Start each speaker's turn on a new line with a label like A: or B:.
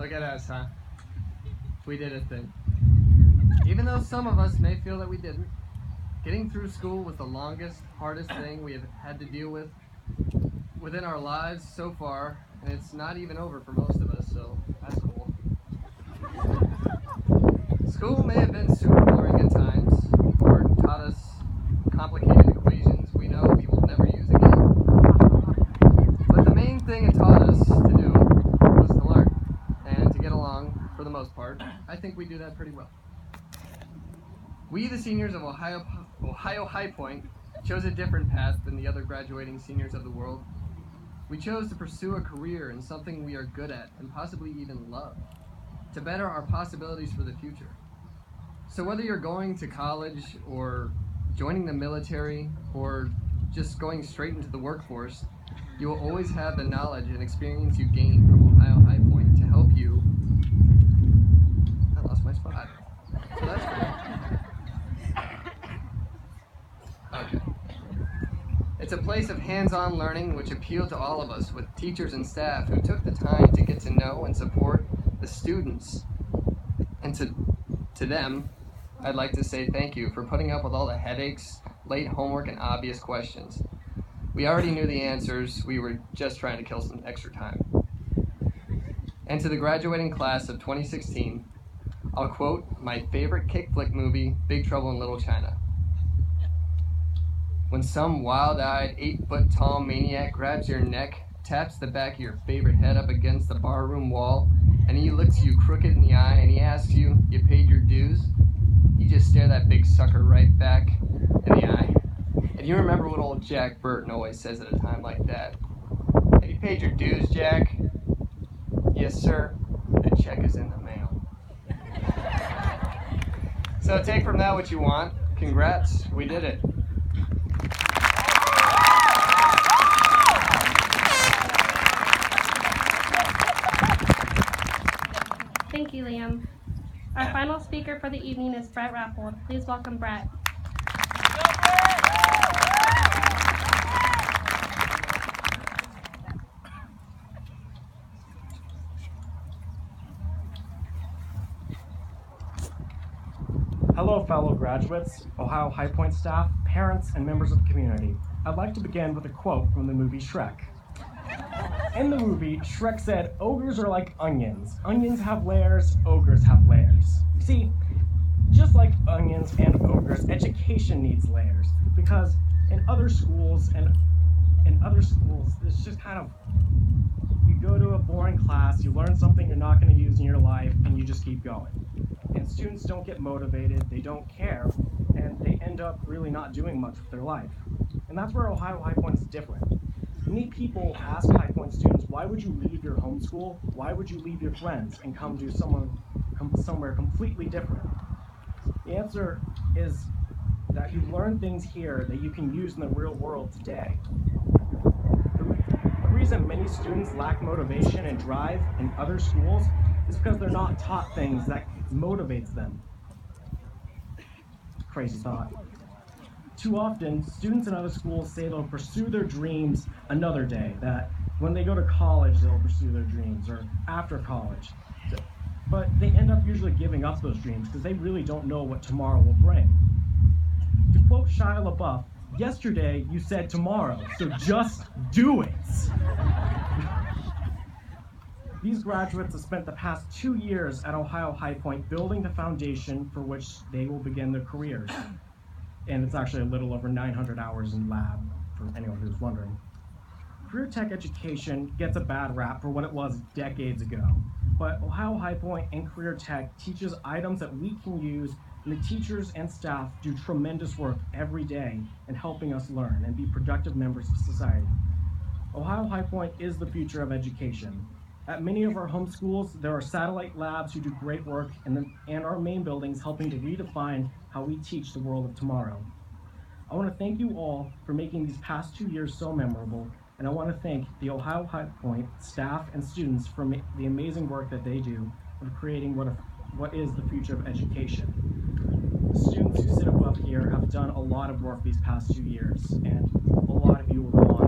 A: Look at us, huh? We did a thing. Even though some of us may feel that we didn't, getting through school was the longest, hardest thing we have had to deal with within our lives so far, and it's not even over for most of us, so that's cool. School may have been super boring at times, or taught us complicated equations we know we will never use again. But the main thing it taught us to do was to learn, and to get along for the most part. I think we do that pretty well. We, the seniors of Ohio High Point, chose a different path than the other graduating seniors of the world. We chose to pursue a career in something we are good at and possibly even love, to better our possibilities for the future. So whether you're going to college or joining the military or just going straight into the workforce, you will always have the knowledge and experience you gain from Ohio High Point to help you. I lost my spot. So that's cool. Okay. It's a place of hands-on learning which appealed to all of us, with teachers and staff who took the time to get to know and support the students. And to them, I'd like to say thank you for putting up with all the headaches, late homework, and obvious questions. We already knew the answers, we were just trying to kill some extra time. And to the graduating class of 2016, I'll quote my favorite kick flick movie, Big Trouble in Little China. When some wild-eyed, 8-foot-tall maniac grabs your neck, taps the back of your favorite head up against the barroom wall, and he looks you crooked in the eye and he asks you, you paid your dues? You just stare that big sucker right back in the eye. And you remember what old Jack Burton always says at a time like that. Have you paid your dues, Jack? Yes, sir. The check is in the mail. So take from that what you want. Congrats, we did it.
B: Thank you, Liam. Our final speaker for the evening is Brett Rappold. Please welcome Brett.
C: Hello, fellow graduates, Ohio High Point staff, parents, and members of the community. I'd like to begin with a quote from the movie Shrek. In the movie, Shrek said, "Ogres are like onions. Onions have layers, ogres have layers." See, just like onions and ogres, education needs layers, because in other schools, it's just kind of, you go to a boring class, you learn something you're not going to use in your life, and you just keep going. And students don't get motivated, they don't care, and they end up really not doing much with their life. And that's where Ohio High Point is different. Many people ask High Point students, why would you leave your home school? Why would you leave your friends and come do somewhere completely different? The answer is that you learn things here that you can use in the real world today. The reason many students lack motivation and drive in other schools is because they're not taught things that motivates them. Crazy thought. Too often, students in other schools say they'll pursue their dreams another day, that when they go to college, they'll pursue their dreams, or after college. But they end up usually giving up those dreams because they really don't know what tomorrow will bring. To quote Shia LaBeouf, "Yesterday you said tomorrow, so just do it." These graduates have spent the past 2 years at Ohio High Point building the foundation for which they will begin their careers. And it's actually a little over 900 hours in lab, for anyone who's wondering. Career tech education gets a bad rap for what it was decades ago, but Ohio High Point and Career Tech teaches items that we can use, and the teachers and staff do tremendous work every day in helping us learn and be productive members of society. Ohio High Point is the future of education. At many of our home schools, there are satellite labs who do great work, and our main buildings helping to redefine how we teach the world of tomorrow. I want to thank you all for making these past 2 years so memorable, and I want to thank the Ohio High Point staff and students for the amazing work that they do of creating what is the future of education. The students who sit above here have done a lot of work these past 2 years, and a lot of you will go on